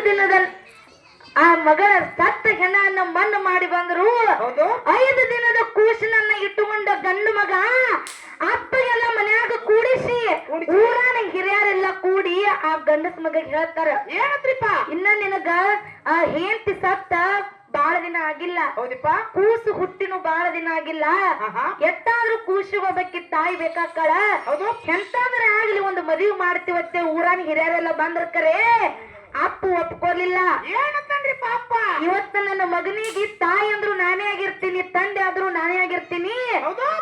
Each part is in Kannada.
ದಿನದ ಆ ಮಗಳ ಸತ್ತ ಹೆಣನ್ನ ಮಣ್ಣು ಮಾಡಿ ಬಂದ್ರು. 5 ದಿನದ ಕೂಸಿನನ್ನ ಇಟ್ಟುಕೊಂಡ ಗಂಡು ಮಗ ಅಪ್ಪಗೆಲ್ಲ ಮನ್ಯಾಗ ಕೂಡಿಸಿ ಊರಾನ ಹಿರಿಯರೆಲ್ಲ ಕೂಡಿ ಆ ಗಂಡಸ ಮಗ ಹೇಳ್ತಾರ, ಏನತ್ರಿಪ್ಪ ಇನ್ನ ನಿನಗ ಆ ಹೆಂಡತಿ ಸತ್ತ ಬಾಳ ದಿನ ಆಗಿಲ್ಲ, ಕೂಸು ಹುಟ್ಟಿನೂ ಬಾಳ ದಿನ ಆಗಿಲ್ಲ, ಎಷ್ಟಾದ್ರೂ ಕೂಸಿಗೆ ಒಬ್ಬಕ್ಕೆ ತಾಯಿ ಬೇಕಾಕಳ, ಎಂತಾದ್ರೆ ಆಗ್ಲಿ ಒಂದು ಮದುವೆ ಮಾಡ್ತೀವತ್ತೆ ಊರಾನ ಹಿರಿಯರೆಲ್ಲ ಬಂದ್ರ ಕರೆ ಅಪ್ಪು ಒಪ್ಕೋಲಿಲ್ಲ. ಏನಂತಂದ್ರಿಪ್ಪ ಅಪ್ಪ? ಇವತ್ತ ನನ್ನ ಮಗನಿಗೆ ತಾಯಿ ಅಂದ್ರು ನಾನೇ ಆಗಿರ್ತೀನಿ, ತಂದೆ ಆದ್ರೂ ನಾನೇ ಆಗಿರ್ತೀನಿ,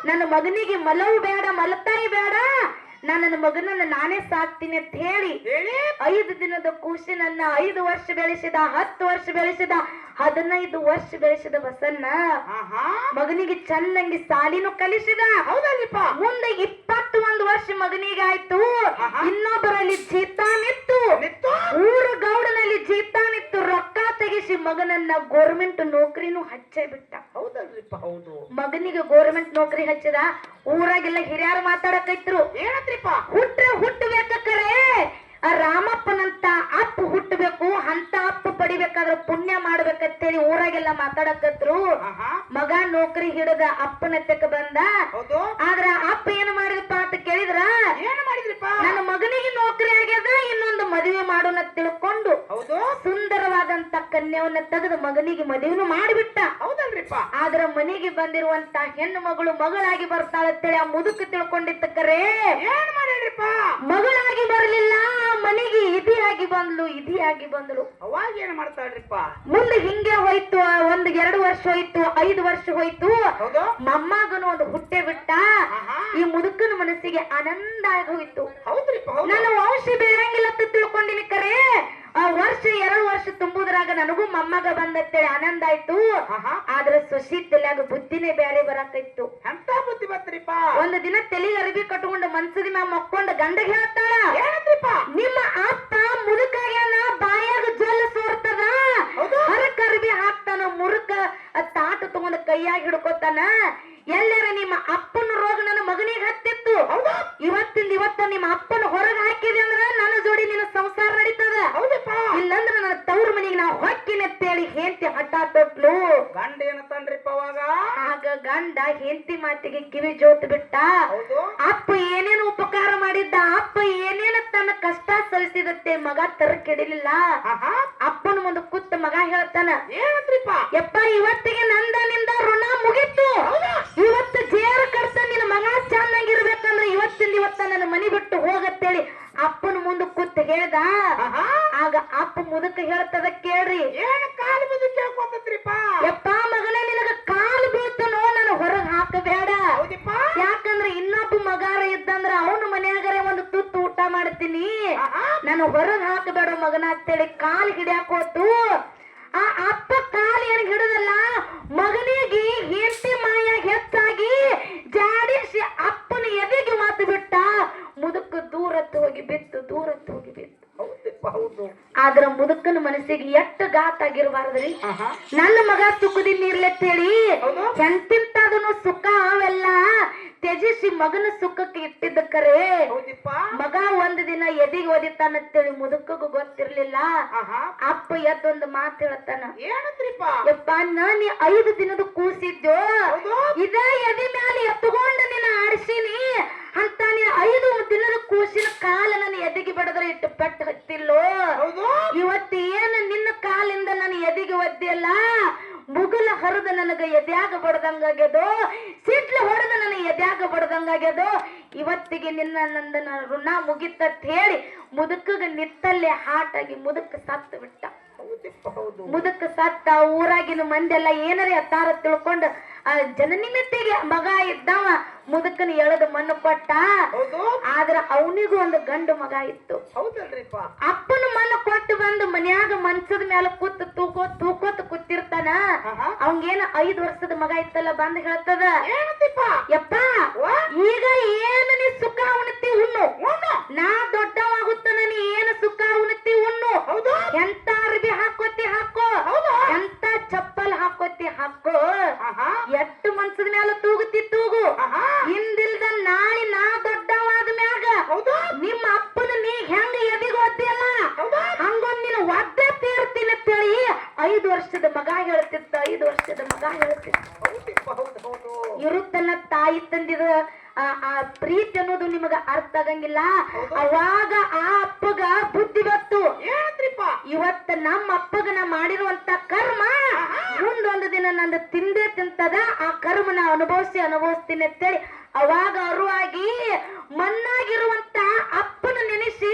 ನನ್ನ ಮಗನಿಗೆ ಮಲವು ಬೇಡ ಮಲತಾಯಿ ಬೇಡ, ನನ್ನ ಮಗನನ್ನ ನಾನೇ ಸಾಕ್ತೀನಿ ಅಂತ ಹೇಳಿ 5 ದಿನದ ಕೂಸಿನನ್ನ 5 ವರ್ಷ ಬೆಳೆಸಿದ, 10 ವರ್ಷ ಬೆಳೆಸಿದ, 15 ವರ್ಷ ಬೆಳೆಸಿದ ಬಸನ್ನ ಮಗನಿಗೆ ಚೆನ್ನಾಗಿ ಸಾಲಿನೂ ಕಲಿಸಿದ. ಹೌದಲ್ಲಿಪ್ಪ. ಮುಂದೆ 21 ವರ್ಷ ಮಗನಿಗೆ ಆಯ್ತು. ಇನ್ನೊಬ್ಬರಲ್ಲಿ ಜೀತಾನಿತ್ತು, ಊರ ಗೌಡನಲ್ಲಿ ಜೀತಾನಿತ್ತು. ರೊಕ್ಕ ತೆಗಿಸಿ ಮಗನನ್ನ ಗೋರ್ಮೆಂಟ್ ನೌಕರಿನೂ ಹಚ್ಚೇ ಬಿಟ್ಟ. ಹೌದಲ್ರಿಪ್ಪ? ಹೌದು. ಮಗನಿಗೆ ಗೋರ್ಮೆಂಟ್ ನೌಕರಿ ಹಚ್ಚಿದ. ಊರಾಗೆಲ್ಲ ಹಿರಿಯರು ಮಾತಾಡಕೈತ್ರು, ಏನಂತ್ರಿಪ್ಪ ಹುಟ್ಟಬೇಕರೆ ರಾಮಪ್ಪನಂತ ಅಪ್ಪ ಹುಟ್ಟಬೇಕು, ಅಂತ ಅಪ್ಪ ಪಡಿಬೇಕಾದ್ರೆ ಪುಣ್ಯ ಮಾಡ್ಬೇಕಂತೇಳಿ ಊರಾಗೆಲ್ಲ ಮಾತಾಡಕತ್ರು. ಮಗ ನೌಕರಿ ಹಿಡಿದ ಅಪ್ಪನ ತೆಕ್ಕ ಬಂದ. ಆದ್ರ ಅಪ್ಪ ಏನ್ ಮಾಡಿದಪ್ಪ ಅಂತ ಕೇಳಿದ್ರ, ಏನ್ ಮಾಡಿದ್ರಿಪ್ಪ? ನನ್ನ ಮಗನಿಗೆ ನೌಕರಿ ಆಗ್ಯದ, ಇನ್ನೊಂದು ಮದುವೆ ಮಾಡೋಣ ತಿಳ್ಕೊಂಡು ಸುಂದರವಾದಂತ ಕನ್ಯಾವನ್ನ ತೆಗೆದು ಮಗನಿಗೆ ಮದುವೆನು ಮಾಡಿಬಿಟ್ಟ. ಹೌದಲ್ರಿಪ್ಪ? ಆದ್ರ ಮನೆಗೆ ಬಂದಿರುವಂತ ಹೆಣ್ಣು ಮಗಳು ಮಗಳಾಗಿ ಬರ್ತಾಳಂತೇಳಿ ಆ ಮುದುಕ ತಿಳ್ಕೊಂಡಿದ್ದಕ್ಕರೆ ಏನ್ ಮಾಡಿದ್ರಿಪ್ಪ? ಮಗಳಾಗಿ ಬರಲಿಲ್ಲ, ಮನೆಗೆ ಇದಿಯಾಗಿ ಬಂದ್ಲು. ಅವಾಗ ಏನ್ ಮಾಡ್ತಾಳ್ರಿಪ್ಪ? ಮುಂದೆ ಹಿಂಗೆ ಹೋಯ್ತು. 1-2 ವರ್ಷ ಹೋಯ್ತು, 5 ವರ್ಷ ಹೋಯ್ತು. ಮೊಮ್ಮಗನು ಒಂದು ಹುಟ್ಟೆ ಬಿಟ್ಟ. ಈ ಮುದುಕನ ಮನಸ್ಸಿಗೆ ಆನಂದ ಆಗಿ ಹೋಯ್ತು. ನನ್ನ ವಂಶ ಬೆಳೆಯಂಗಿಲ್ಲ ಅಂತ ತಿಳ್ಕೊಂಡಿನಿ ಕರೆ ವರ್ಷ 2 ವರ್ಷ ತುಂಬುದ್ರಾಗ ನನಗೂ ಮೊಮ್ಮಗ ಬಂದತ್ತೇಳಿ ಆನಂದ ಆಯ್ತು. ಆದ್ರೆ ಸೊಸಿ ತಲೆಯಾಗ ಬುದ್ಧಿನೇ ಬೇರೆ ಬರಾಕೈತು. ಅಂತ ಬುದ್ಧಿ ಬತ್ರಿಪ್ಪ? ಒಂದು ದಿನ ತಲೆಗೆ ಅರಬಿ ಕಟ್ಕೊಂಡು ಮನ್ಸದ ಮ್ಯಾಗ ಮಕ್ಕೊಂಡ ಗಂಡಗೆ ಹೇಳ್ತಾಳ, ಏನಂತ್ರಿಪ್ಪ? ನಿಮ್ಮ ಅಪ್ಪ ಮುದುಕಾಗ್ಯಾನ, ಬಾಯಾಗ ಜೊಲ್ಲ ಸೋರ್ತದ, ಹರಕ ಅರಬಿ ಹಾಕ್ತಾನ, ಮುರುಕ ತಾಟ ತಗೊಂಡ ಕೈಯಾಗಿ ಹಿಡ್ಕೋತಾನ. ಎಲ್ಲರ ನಿಮ್ಮ ಅಪ್ಪನ ರೋಗ ನನ್ನ ಮಗನಿಗೆ ಹತ್ತಿತ್ತು. ಇವತ್ತಿಂದ ಇವತ್ತ ನಿಮ್ಮ ಅಪ್ಪನ ಹೊರಗೆ ಹಾಕಿದೆ ಅಂದ್ರ ನನ್ನ ಜೋಡಿ ನಿನ್ನ ಸಂಸಾರ ನಡೀತದ, ಇಲ್ಲಂದ್ರ ನನ್ನ ತವ್ರ ಮನೆಗೆ ನಾವು ಹೊಕ್ಕಿನ ಅಂತೇಳಿ ಹೆಂಡತಿ ಹಠ ತೊಟ್ಲು. ಗಂಡ ಏನಂತಂದ್ರಿಪ್ಪ ಅವಾಗ? ಆಗ ಗಂಡ ಹೆಂಡತಿ ಮಾತಿಗೆ ಕಿವಿ ಜೋತ್ ಬಿಟ್ಟ. ಅಪ್ಪ ಏನೇನು ಉಪಕಾರ ಮಾಡಿದ್ದ, ಅಪ್ಪ ಏನೇನ ತನ್ನ ಕಷ್ಟ ಸರಿಸಿದತ್ತೆ ಮಗ ತರಕಿಡಿಲಿಲ್ಲ. ಅಪ್ಪನ ಮುಂದೆ ಕೂತ ಮಗ ಹೇಳ್ತಾನ, ಏನಂತ್ರಿಪ್ಪ? ಯಪ್ಪ ಇವತ್ತಿಗೆ ನಂದನಿಂದ ಋಣ ಮುಗಿತ್ತು, ಇವತ್ತು ಜೇರ ಕರ್ತ ನಿನ್ನ ಮಗ ಚೆನ್ನಾಗಿರ್ಬೇಕಂದ್ರೆ ಇವತ್ತಿಂದ ಇವತ್ತ ನನ್ನ ಮನಿ ಬಿಟ್ಟು ಹೋಗತ್ತೇಳಿ ಅಪ್ಪನ ಮುಂದೆ ಕೂತ್ ಹೇಳ್ದ. ಆಗ ಅಪ್ಪ ಮುದುಕ ಹೇಳ್ತದ ಕೇಳ್ರಿ, ಏನ್ ಕಾಲು ಬಿದ್ದು ಕೇಳ್ಕೊತತ್ರಿಪ್ಪ? ಯಪ್ಪ ಮಗನೇ ನಿನಗ ಕಾಲು ಬೀಳ್ತನೋ, ನಾನು ಹೊರಗ್ ಹಾಕಬೇಡ. ಯಾಕಂದ್ರೆ ಇನ್ನೊಬ್ಬ ಮಗಾರ ಇದ್ದಂದ್ರ ಅವನು ಮನ್ಯಾಗರೆ ಒಂದು ತುತ್ತು ಊಟ ಮಾಡ್ತೀನಿ, ನಾನು ಹೊರಗ್ ಹಾಕಬೇಡ ಮಗನ ಅಂತೇಳಿ ಕಾಲು ಹಿಡಿಯಾಕೋತು. ಆ ಅಪ್ಪ ಕಾಲು ಏನ್ ಹಿಡಿದಲ್ಲ, ಮಗನಿಗೆ ಹೆಂಡತಿ ಮಾಯ ಹೆಚ್ಚಾಗಿ ಜಾಡಿಸಿ ಅಪ್ಪನ ಎದೆಗೆ ಮಾತು ಬಿಟ್ಟ. ಮುದುಕ ದೂರತ್ತು ಹೋಗಿ ಬಿತ್ತು. ಆದ್ರ ಮುದುಕನ ಮನಸ್ಸಿಗೆ ಎಷ್ಟು ಘಾತ ಆಗಿರಬಾರ್ದ್ರಿ. ನನ್ನ ಮಗ ಸುಖದಿಂದ ಇರ್ಲತ್ತೇಳಿ ಎಂತಿಂತದನು ಸುಖ ಅವೆಲ್ಲ ತ್ಯಜಿಸಿ ಮಗನ ಸುಖಕ್ಕೆ ಇಟ್ಟಿದ್ದ ಕರೆ ಮಗ ಒಂದ್ ದಿನ ಎದಿಗೆ ಓದಿತಾನಂತೇಳಿ ಮುದುಕಗೂ ಗೊತ್ತಿರ್ಲಿಲ್ಲ. ಅಪ್ಪ ಎದ್ದೊಂದು ಮಾತು ಹೇಳ್ತಾನ, ಯಪ್ಪ ನಾನಿ 5 ದಿನದ ಕೂಸಿದ್ದು ಇದ ಎದಿ ಮ್ಯಾಲೆ ಎತ್ತುಕೊಂಡ ನಿನ್ನ ಆಡಿಸಿನಿ ಅಂತ ನೀ 5 ದಿನದ ಕೂಸಿನ ಕಾಲ ನನ್ನ ಎದೆಗೆ ಬಡದ್ರೆ ಇಟ್ಟು ಪೆಟ್ಟು ಹತ್ತಿಲ್ಲೋ. ಇವತ್ತು ಏನು ನಿನ್ನ ಕಾಲಿಂದ ನನ್ನ ಎದೆಗೆ ಒದ್ದಿಲ್ಲ, ಮುಗುಲ ಹರಿದ ನನಗ ಎದ್ಯಾಗ ಬಡದಂಗಾಗ್ಯದೋ, ಸಿಟ್ಲು ಹೊಡೆದ ನನ್ನ ಎದ್ಯಾಗ ಬಡದಂಗಾಗ್ಯದೋ. ಇವತ್ತಿಗೆ ನಿನ್ನ ನಂದನ ಋಣ ಮುಗಿತತ್ ಹೇಳಿ ಮುದುಕಗ ನಿತ್ತಲ್ಲೇ ಹಾಟಾಗಿ ಮುದುಕ ಸತ್ತು ಬಿಟ್ಟ. ಮುದುಕ ಸತ್ತ. ಊರಾಗಿನ ಮಂದೆಲ್ಲ ಏನರೇ ಅತ್ತಾರ ತಿಳ್ಕೊಂಡು ಆ ಜನನಿಮಿತ್ತಿಗೆ ಮಗ ಇದ್ದವ ಮುದುಕನ ಎಳೆದು ಮಣ್ಣು ಕೊಟ್ಟ. ಆದ್ರ ಅವನಿಗೂ ಒಂದು ಗಂಡು ಮಗ ಇತ್ತು. ಅಪ್ಪನ ಮಣ್ಣು ಕೊಟ್ಟು ಬಂದು ಮನ್ಯಾಗ ಮನ್ಸದ ಮೇಲೆ ಕೂತು ತೂಕೋತ ಕೂತಿರ್ತಾನ. ಅವಂಗೇನ 5 ವರ್ಷದ ಮಗ ಇತ್ತಲ್ಲ ಬಂದ್ ಹೇಳ್ತದ, ಯಪ್ಪ ಈಗ ಏನು ನೀ ಸುಖ ಉಣ್ತಿ ಉಣ್ಣು, ನಾ ದೊಡ್ಡವಾಗುತ್ತಾನ ನೀ ಏನು ಸುಖ ಉಣ್ತಿ ಉಣ್ಣು, ಎಂತ ಅರ್ಬಿ ಹಾಕೋತಿ ಹಾಕೋ, ಎಂತ ಚಪ್ಪಲ್ ಹಾಕೋತಿ ಹಾಕೋ, ಎಷ್ಟು ಮನ್ಸದ ಮೇಲೆ ತೂಗುತ್ತಿ ತೂಗು, ಹಿಂದಿಲ್ದ ನಾಳೆ ನಾ ದೊಡ್ಡವಾದ ಮ್ಯಾಗ ನಿಮ್ಮ ಅಪ್ಪನ ನೀ ಹೆಂಗ ಎದಿಗೆ ಒದ್ದಿಯಲ್ಲ ಹಂಗೊಂದ್ ನೀನು ಒದ್ದೆ ತೀರ್ 5 ವರ್ಷದ ಮಗ ಹೇಳ್ತಿದ್ದ 5 ವರ್ಷದ ಮಗ ಹೇಳ್ತಿದ್ದ ಇರು ತನ್ನ ತಾಯಿ ತಂದಿದ ಆ ಪ್ರೀತಿ ಅನ್ನೋದು ನಿಮಗ ಅರ್ಥ ಆಗಂಗಿಲ್ಲ. ಅವಾಗ ಆ ಅಪ್ಪಗ ಬುದ್ಧಿ ಬತ್ತು. ಇವತ್ತ ನಮ್ಮ ಅಪ್ಪಗನ ಮಾಡಿರುವಂತ ಕರ್ಮ ಮುಂದೊಂದು ದಿನ ನಂದು ತಿಂದೇ ತಿಂತದ, ಆ ಕರ್ಮನ ಅನುಭವಿಸ್ತೀನಿ ಅಂತೇಳಿ ಅವಾಗ ಅರುವಾಗಿ ಮಣ್ಣಾಗಿರುವಂತ ಅಪ್ಪನ ನೆನೆಸಿ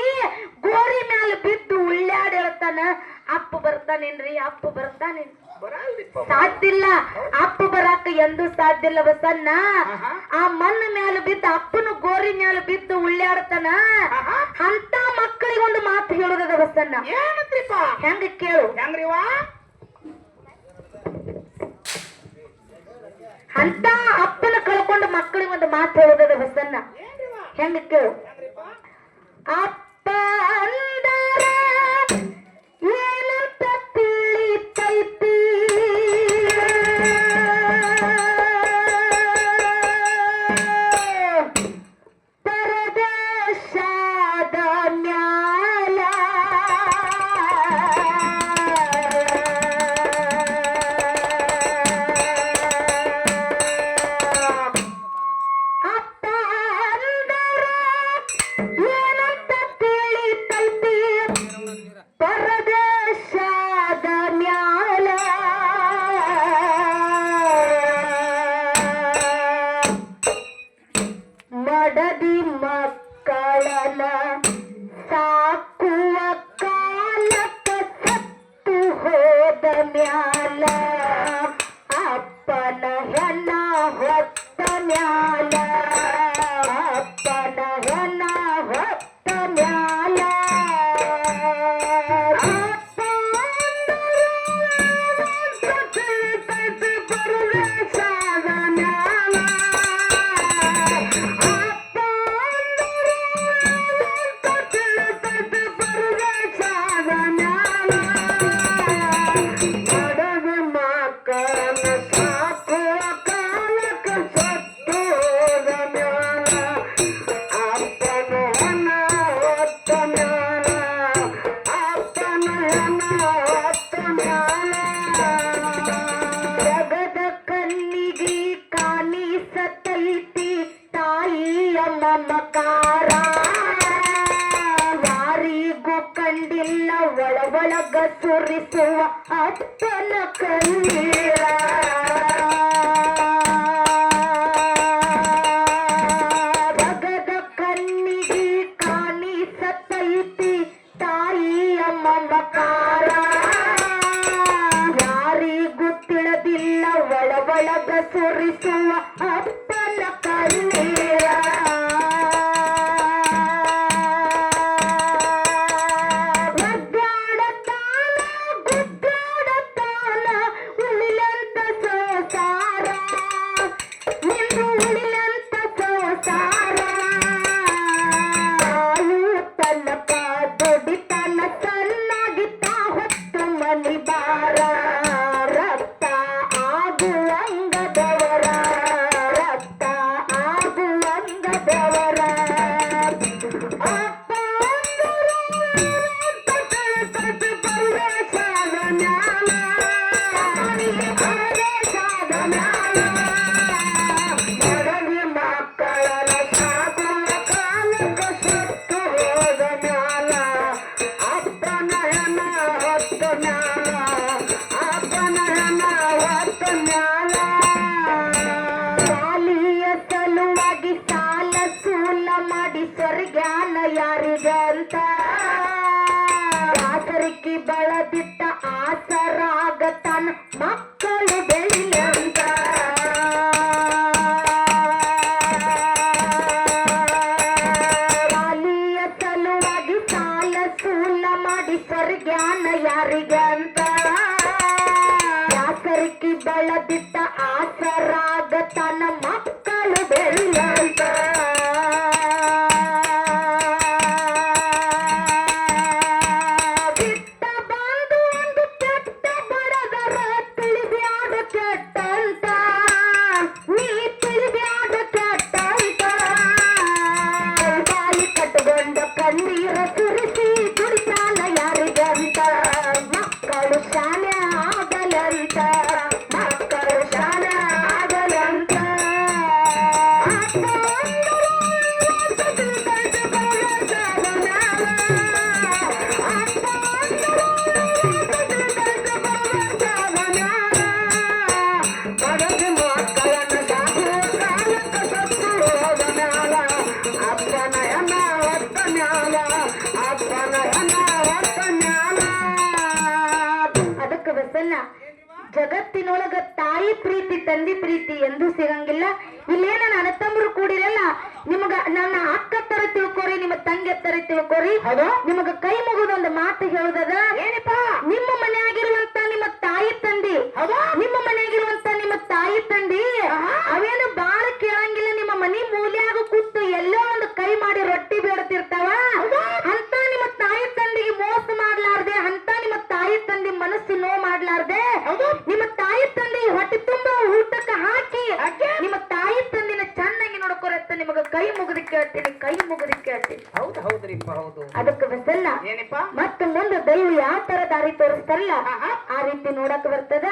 ಗೋರಿ ಮ್ಯಾಲ ಬಿದ್ದು ಉಳ್ಳಾಡಿ ಹೇಳ್ತಾನ, ಅಪ್ಪ ಬರ್ತಾನೇನ್ರಿ, ಅಪ್ಪ ಬರ್ತಾನೇನ್ರಿ. ಸಾಧ್ಯ ಇಲ್ಲ, ಅಪ್ಪ ಬರಾಕ ಎಂದು ಸಾಧ್ಯ ಇಲ್ಲ ಬಸನ್ನ. ಆ ಮಣ್ಣ ಮ್ಯಾಲ ಬಿದ್ದ ಅಪ್ಪನ ಗೋರಿ ಮ್ಯಾಲ ಬಿದ್ದು ಉಳ್ಳಾಡ್ತಾನ. ಅಂತ ಮಕ್ಕಳಿಗೆ ಒಂದು ಮಾತು ಹೇಳುದದ ಬಸನ್ನ. ಹೆಂಗ ಕೇಳು, ಅಂತ ಅಪ್ಪನ ಕಳ್ಕೊಂಡು ಮಕ್ಕಳಿಗೆ ಒಂದು ಮಾತು ಹೇಳುದದ ಬಸನ್ನ. ಹೆಂಗ ಕೇಳು, ಅಪ್ಪ ಅಂದರ ಏನಂತ ತಿಳಿತೈತಿ, ಪರದೇಶದ ಮ್ಯಾಲ ಅಪ್ಪ ಅಂದರ ಏನಂತ ತಿಳಿತೈತಿ, ಪರದೇಶದ ಮ್ಯಾಲ ಮಡದಿ ಮಕ್ಕಳನ ಸಾಕುವ ಕಾಲಕ್ಕ ಸತ್ತು ಹೋದ ಮ್ಯಾಲ ಅಪ್ಪನ ಹೆಣ ಹೊತ್ತ ಮ್ಯಾಲ, ಅಪ್ಪನ ಹೆಣ ಹೊತ್ತ ಮ್ಯಾಲ ಜಗದ ಕಣ್ಣಿಗೆ ಕಾಣಿಸತೈತಿ ತಾಯಿಯ ಮಮಕಾರ, ಯಾರಿಗೂ ಕಂಡಿಲ್ಲ ಒಳಗ ಸುರಿಸುವ ಅಪ್ಪನ ಕಣ್ಣೀರ. ಜಗದ ಕಣ್ಣಿಗೆ ಕಾಣಿಸತೈತಿ ತಾಯಿಯ ಮಮಕಾರ, ಯಾರಿಗೂ ತಿಳಿದಿಲ್ಲ ಒಳಗ ಸುರಿಸುವ ಅಪ್ಪನ ಕಣ್ಣೀರ. ಒದ್ದಾಡತಾನ ಗುದ್ದಾಡತಾನ ಉಳಿಲಂತ ಸಂಸಾರ, ನಿಂದು ಉಳಿಲಂತ ಸಂಸಾರ. ತನಕ ದುಡಿತನ ಸಣ್ಣಾಗಿ ತಾ ಹೊತ್ತು ಮನಿ ಬಾರ, ರಕ್ತ ಆಗುವಂಗದವರ, ರಕ್ತ ಆಗುವಂಗದವರ. ಅಪ್ಪ ಪರದೇಶದ ಮ್ಯಾಲ, ಪರದೇಶದ ಮ್ಯಾಲ ಮಡದಿ ಮಕ್ಕಳನ ಸಾಕುವ ಕಾಲಕ್ಕ ಸತ್ತು ಹೋದ ಮ್ಯಾಲ ಅಪ್ಪನ ಹೆಣ ಹೊತ್ತ ಮ್ಯಾಲ, ಅಪ್ಪನ ಹೆಣ ಹೊತ್ತ ಮ್ಯಾಲ. ಸಾಲಿಯ ಸಲುವಾಗಿ ಸಾಲ ಸೂಲ ಮಾಡಿ ಸ್ವರ್ಗ್ಯಾನ ಯಾರಿಗಂತ, ಆಸರಿಕೆ ಬಳದಿಟ್ಟ ಆಸರಾಗತಾನ ಮಕ್ಕಳು ಬೆಳೆಯಂತ. ಸಾಲಿಯ ಸಲುವಾಗಿ ಸಾಲ ಸೂಲ ಮಾಡಿ ಸ್ವರ್ಗ್ಯಾನ ಯಾರಿಗಂತ, ಆಸರಿಕೆ ಬಳದಿಟ್ಟ ಆಸರಾಗತಾನ ಮಕ್ಕಳು ಬೆಳೆಯಂತ. ಬಿಟ್ಟ ಬಂದು ಒಂದು ಕೆಟ್ಟ ಬಡದರ ತಿಳಿಬ್ಯಾಡ ಕೆಟ್ಟಂತ, ನೀ ತಿಳಿಬ್ಯಾಡ ಕೆಟ್ಟಂತ. ಬಾಯಿ ಕಟ್ಟಗೊಂಡ ಕಣ್ಣೀರ ಸುರಿಸಿ ದುಡಿತಾನ ಯಾರಿಗಂತ, ಮಕ್ಕಳು ಶಾಲೆ ಆಗ ಬಸಣ್ಣ ಜಗತ್ತಿನೊಳಗ ತಾಯಿ ಪ್ರೀತಿ ತಂದೆ ಪ್ರೀತಿ ಎಂದೂ ಸಿಗಂಗಿಲ್ಲ. ಇಲ್ಲೇನ ನನ್ನ ಅಣ್ಣತಮ್ಮರು ಕೂಡಿರಲ್ಲ, ನಿಮಗ ನನ್ನ ಅಕ್ಕ ತರ ತಿಳ್ಕೊರಿ, ನಿಮ್ಮ ತಂಗಿ ತರ ತಿಳ್ಕೊರಿ. ನಿಮಗ ಕೈ ಮುಗಿದೊಂದು ಮಾತು ಹೇಳುದದ ಏನಪ್ಪಾ, ನಿಮ್ಮ ಮನೆಯಾಗಿರುವಂತ ನಿಮ್ಮ ತಾಯಿ ತಂದಿ, ನಿಮ್ಮ ಮನೆಯಾಗಿರುವಂತ ನಿಮ್ಮ ತಾಯಿ ತಂದಿ ಅವೇನು ಬಾಳ ಕೇಳಂಗಿಲ್ಲ. ನಿಮ್ಮ ಮನಿ ಮೂಲ್ಯಾಗ ಕೂತು ಎಲ್ಲೋ ಒಂದು ಕೈ ಮಾಡಿ ರೊಟ್ಟಿ ಬೇಡತಿರ್ತಾವ. ಅಂತ ನಿಮ್ಮ ತಾಯಿ ತಂದಿಗೆ ಮೋಸ ಮಾಡ್ಲಾರ್ದೆ, ಅಂತ ನಿಮ್ಮ ತಾಯಿ ತಂದಿ ಮನಸ್ಸು ನೋವು ಮಾಡ್ಲಾರ್ದೆ, ನಿಮ್ಮ ತಾಯಿ ತಂದಿ ಹೊಟ್ಟೆ ತುಂಬಾ ಊಟಕ್ಕೆ ಹಾಕಿ ನಿಮ್ಮ ತಾಯಿ ತಂದಿನ ಚೆನ್ನಾಗಿ ನೋಡ್ಕೊರತ್ತ ನಿಮಗ ಕೈ ಮುಗಿದು ಕೇಳ್ತೀನಿ, ಕೈ ಮುಗಿದು ಕೇಳ್ತೀನಿ. ಹೌದು. ಅದಕ್ಕೆ ಬಸಲ್ಲ ಮತ್ತೆ ಮುಂದೆ ದೈವ ಯಾವ ತರ ದಾರಿ ತೋರಿಸ್ತಾರಲ್ಲ ಆ ರೀತಿ ನೋಡಕ್ ಬರ್ತದ.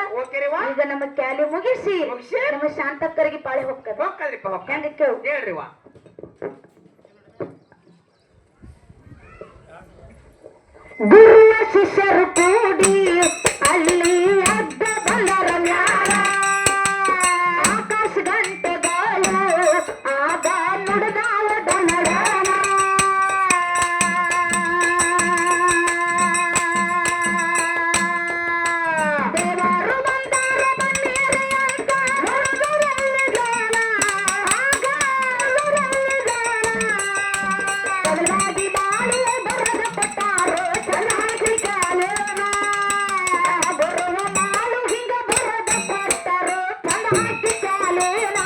ಈಗ ನಮ್ಮ ಕ್ಯಾಲಿ ಮುಗಿಸಿ ನಮ್ಮ ಶಾಂತಕ್ಕರಿಗೆ ಪಾಳಿ ಹೋಗ್ತದ. ಹೆಂಗ ಕೇಳು ಹೇಳ್ರಿ. ಗುರುವ ಶಿಷ್ಯರು ಕೂಡಿ ಅಲ್ಲಿ ಅಡ್ಡ ಬಂದರ ಮ್ಯಾಲ ಆಕಾಶ ಗಂಟೆಗಳು ಆಗ ನುಡಿದಾವ ಡನಡನ. ದೇವರು ಬಂದಾರ ಬನ್ನಿರಿ ಅಂತ ನುಡಿದರೆಲ್ಲಿಗಾನ ಆಗ ನುಡಿದರೆಲ್ಲಿಗಾನ. ಬದಲಾಗಿ ಬಾಳಿ ಬರದ ಕೊಟ್ಟಾರೋ ಚೆನ್ನಾಗಿ ಕಾಲೇನ ಬರುವ ಮಾಡು ಹಿಂಗ ಬರದ ಕೊಟ್ಟರು ಚೆನ್ನಾಗಿ ಕಾಲೇನ.